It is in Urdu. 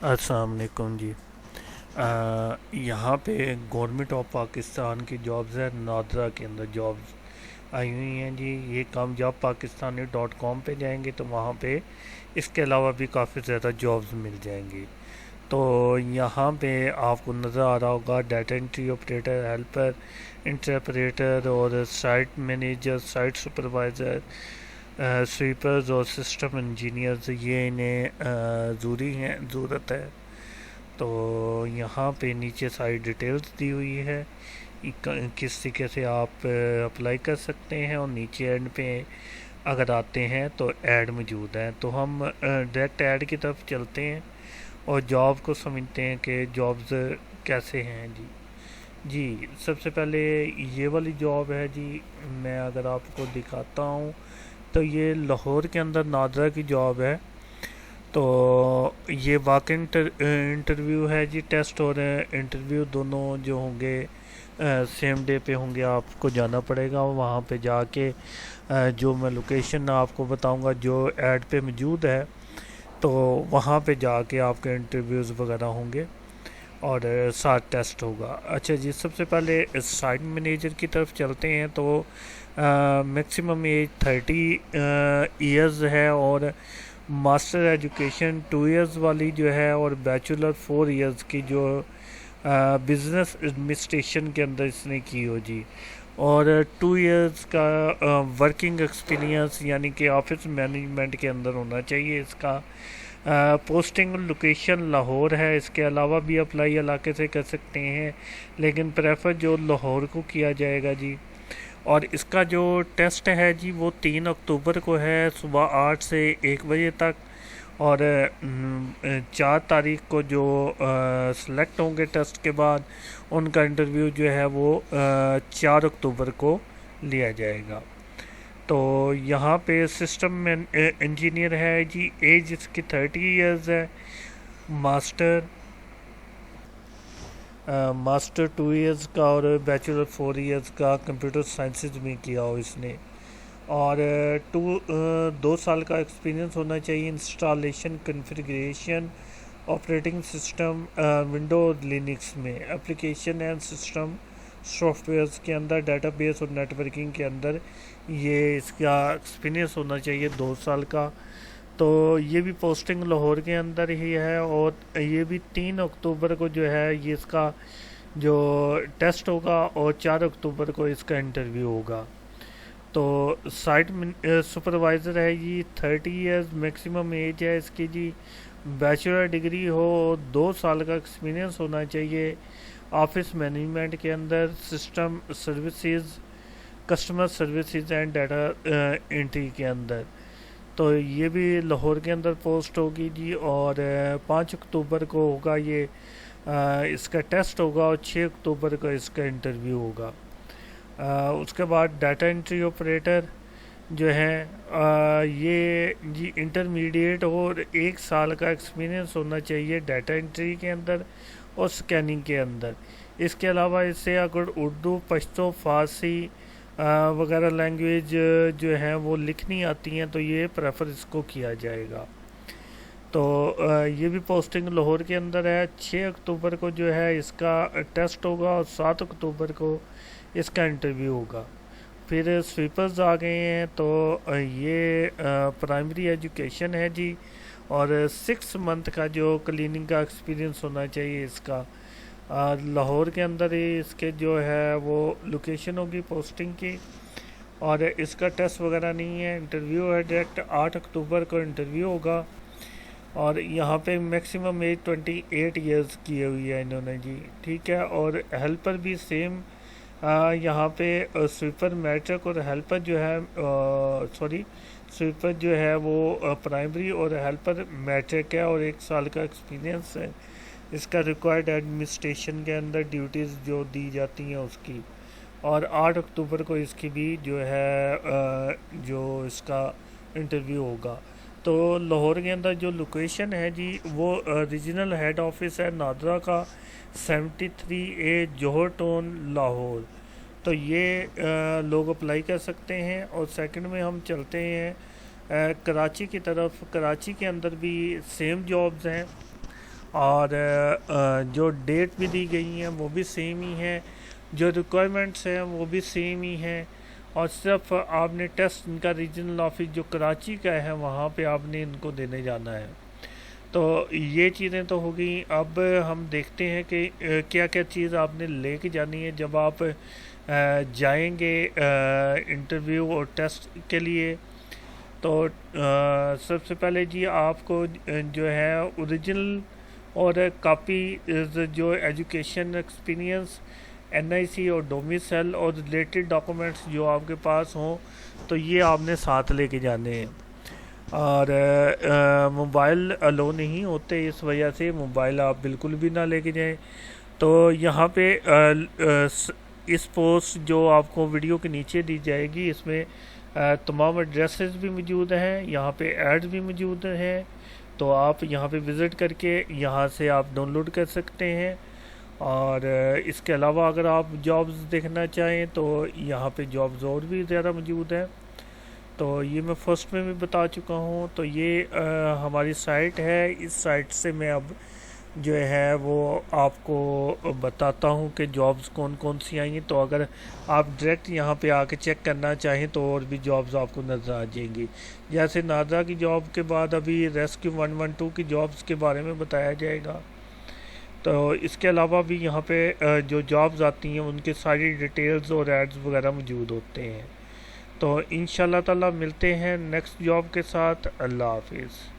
السلام علیکم جی۔ یہاں پہ گورنمنٹ آف پاکستان کی جابز ہے، نادرا کے اندر جابز آئی ہوئی ہیں جی۔ یہ کام جاب پاکستانی .com پہ جائیں گے تو وہاں پہ اس کے علاوہ بھی کافی زیادہ جابز مل جائیں گی۔ تو یہاں پہ آپ کو نظر آ رہا ہوگا data entry operator, helper, interpreter اور سائٹ مینیجر، سائٹ سپروائزر، سویپرز اور سسٹم انجینئرز، یہ انہیں ضرورت ہے۔ تو یہاں پہ نیچے ساری ڈیٹیلز دی ہوئی ہے کس طریقے سے آپ اپلائی کر سکتے ہیں، اور نیچے اینڈ پہ اگر آتے ہیں تو ایڈ موجود ہے۔ تو ہم ڈائریکٹ ایڈ کی طرف چلتے ہیں اور جاب کو سمجھتے ہیں کہ جابز کیسے ہیں جی۔ جی سب سے پہلے یہ والی جاب ہے جی، میں اگر آپ کو دکھاتا ہوں تو یہ لاہور کے اندر نادرا کی جاب ہے۔ تو یہ واقع انٹرویو ہے جی، ٹیسٹ اور انٹرویو دونوں جو ہوں گے سیم ڈے پہ ہوں گے۔ آپ کو جانا پڑے گا وہاں پہ جا کے، جو میں لوکیشن آپ کو بتاؤں گا جو ایڈ پہ موجود ہے، تو وہاں پہ جا کے آپ کے انٹرویوز وغیرہ ہوں گے اور ساتھ ٹیسٹ ہوگا۔ اچھا جی، سب سے پہلے سائٹ مینیجر کی طرف چلتے ہیں۔ تو میکسیمم ایج 30 ایئرز ہے، اور ماسٹر ایجوکیشن 2 ایئرز والی جو ہے، اور بیچولر 4 ایئرز کی جو بزنس ایڈمنسٹریشن کے اندر اس نے کی ہو جی، اور 2 ایئرز کا ورکنگ ایکسپیرینس یعنی کہ آفس مینجمنٹ کے اندر ہونا چاہیے اس کا۔ پوسٹنگ لوکیشن لاہور ہے، اس کے علاوہ بھی اپلائی علاقے سے کر سکتے ہیں، لیکن پریفر جو لاہور کو کیا جائے گا جی۔ اور اس کا جو ٹیسٹ ہے جی وہ 3 اکتوبر کو ہے، صبح 8 سے 1 بجے تک، اور 4 تاریخ کو جو سلیکٹ ہوں گے ٹیسٹ کے بعد، ان کا انٹرویو جو ہے وہ 4 اکتوبر کو لیا جائے گا۔ تو یہاں پہ سسٹم میں انجینئر ہے جی، ایج اس کی 30 ایئرز ہے، ماسٹر 2 ایئرز کا، اور بیچولر 4 ایئرز کا کمپیوٹر سائنسز میں کیا ہو اس نے، اور 2 سال کا ایکسپیرینس ہونا چاہیے installation, configuration, operating system window Linux میں، application and system softwares کے اندر، ڈیٹا بیس اور نیٹ ورکنگ کے اندر یہ اس کا ایکسپیرینس ہونا چاہیے 2 سال کا۔ تو یہ بھی پوسٹنگ لاہور کے اندر ہی ہے، اور یہ بھی 3 اکتوبر کو جو ہے یہ اس کا جو ٹیسٹ ہوگا، اور 4 اکتوبر کو اس کا انٹرویو ہوگا۔ تو سائٹ سپروائزر ہے جی، 30 ایئرز میکسیمم ایج ہے اس کی جی، بیچلر ڈگری ہو، 2 سال کا ایکسپیرینس ہونا چاہیے آفس مینجمنٹ کے اندر، system services, customer services and data entry کے اندر۔ تو یہ بھی لاہور کے اندر پوسٹ ہوگی جی، اور 5 اکتوبر کو ہوگا یہ اس کا ٹیسٹ ہوگا، اور 6 اکتوبر کو اس کا انٹرویو ہوگا۔ اس کے بعد ڈیٹا انٹری آپریٹر جو ہیں، یہ جی انٹرمیڈیٹ اور 1 سال کا ایکسپیرینس ہونا چاہیے ڈیٹا انٹری کے اندر اور سکیننگ کے اندر۔ اس کے علاوہ اس سے اگر اردو، پشتو، فارسی وغیرہ لینگویج جو ہیں وہ لکھنی آتی ہیں تو یہ پریفر اس کو کیا جائے گا۔ تو یہ بھی پوسٹنگ لاہور کے اندر ہے۔ 6 اکتوبر کو جو ہے اس کا ٹیسٹ ہوگا، اور 7 اکتوبر کو اس کا انٹرویو ہوگا۔ پھر سویپرز آ گئے ہیں، تو یہ پرائمری ایجوکیشن ہے جی، اور 6 منتھ کا جو کلیننگ کا ایکسپیرینس ہونا چاہیے اس کا۔ لاہور کے اندر ہی اس کے جو ہے وہ لوکیشن ہوگی پوسٹنگ کی، اور اس کا ٹیسٹ وغیرہ نہیں ہے، انٹرویو ہے ڈائریکٹ۔ 8 اکتوبر کو انٹرویو ہوگا، اور یہاں پہ میکسیمم ایج 28 ایئرز کی ہوئی ہے انہوں نے جی، ٹھیک ہے۔ اور ہیلپر بھی سیم، یہاں پہ سویپر میٹرک اور ہیلپر جو ہے سویپر جو ہے وہ پرائمری، اور ہیلپر میٹرک ہے، اور 1 سال کا ایکسپیرینس ہے اس کا ریکوائرڈ ایڈمنسٹریشن کے اندر ڈیوٹیز جو دی جاتی ہیں اس کی۔ اور 8 اکتوبر کو اس کی بھی جو ہے جو اس کا انٹرویو ہوگا۔ تو لاہور کے اندر جو لوکیشن ہے جی وہ ریجنل ہیڈ آفس ہے نادرا کا، 73A جوہر ٹون لاہور۔ تو یہ لوگ اپلائی کر سکتے ہیں۔ اور سیکنڈ میں ہم چلتے ہیں کراچی کی طرف۔ کراچی کے اندر بھی سیم جابز ہیں، اور جو ڈیٹ بھی دی گئی ہیں وہ بھی سیم ہی ہیں، جو ریکوائرمنٹس ہیں وہ بھی سیم ہی ہیں، اور صرف آپ نے ٹیسٹ ان کا ریجنل آفس جو کراچی کا ہے وہاں پہ آپ نے ان کو دینے جانا ہے۔ تو یہ چیزیں تو ہو گئیں۔ اب ہم دیکھتے ہیں کہ کیا کیا چیز آپ نے لے کے جانی ہے جب آپ جائیں گے انٹرویو اور ٹیسٹ کے لیے۔ تو سب سے پہلے جی آپ کو جو ہے اوریجنل اور کاپی جو ایجوکیشن ایکسپیرینس، NIC اور ڈومیسائل اور ریلیٹڈ ڈاکومنٹس جو آپ کے پاس ہوں تو یہ آپ نے ساتھ لے کے جانے ہیں۔ اور موبائل الو نہیں ہوتے، اس وجہ سے موبائل آپ بالکل بھی نہ لے کے جائیں۔ تو یہاں پہ اس پوسٹ جو آپ کو ویڈیو کے نیچے دی جائے گی اس میں تمام ایڈریسز بھی موجود ہیں، یہاں پہ ایڈز بھی موجود ہیں، تو آپ یہاں پہ وزٹ کر کے یہاں سے آپ ڈاؤن لوڈ کر سکتے ہیں۔ اور اس کے علاوہ اگر آپ جابز دیکھنا چاہیں تو یہاں پہ جابز اور بھی زیادہ موجود ہیں، تو یہ میں فرسٹ میں بھی بتا چکا ہوں۔ تو یہ ہماری سائٹ ہے، اس سائٹ سے میں اب جو ہے وہ آپ کو بتاتا ہوں کہ جابز کون کون سی آئی ہیں۔ تو اگر آپ ڈائریکٹ یہاں پہ آ کے چیک کرنا چاہیں تو اور بھی جابز آپ کو نظر آ جائیں گی، جیسے نادرا کی جاب کے بعد ابھی ریسکیو 112 کی جابز کے بارے میں بتایا جائے گا۔ تو اس کے علاوہ بھی یہاں پہ جو جابز آتی ہیں ان کے ساری ڈیٹیلز اور ایڈز وغیرہ موجود ہوتے ہیں۔ تو انشاءاللہ تعالی ملتے ہیں نیکسٹ جاب کے ساتھ۔ اللہ حافظ۔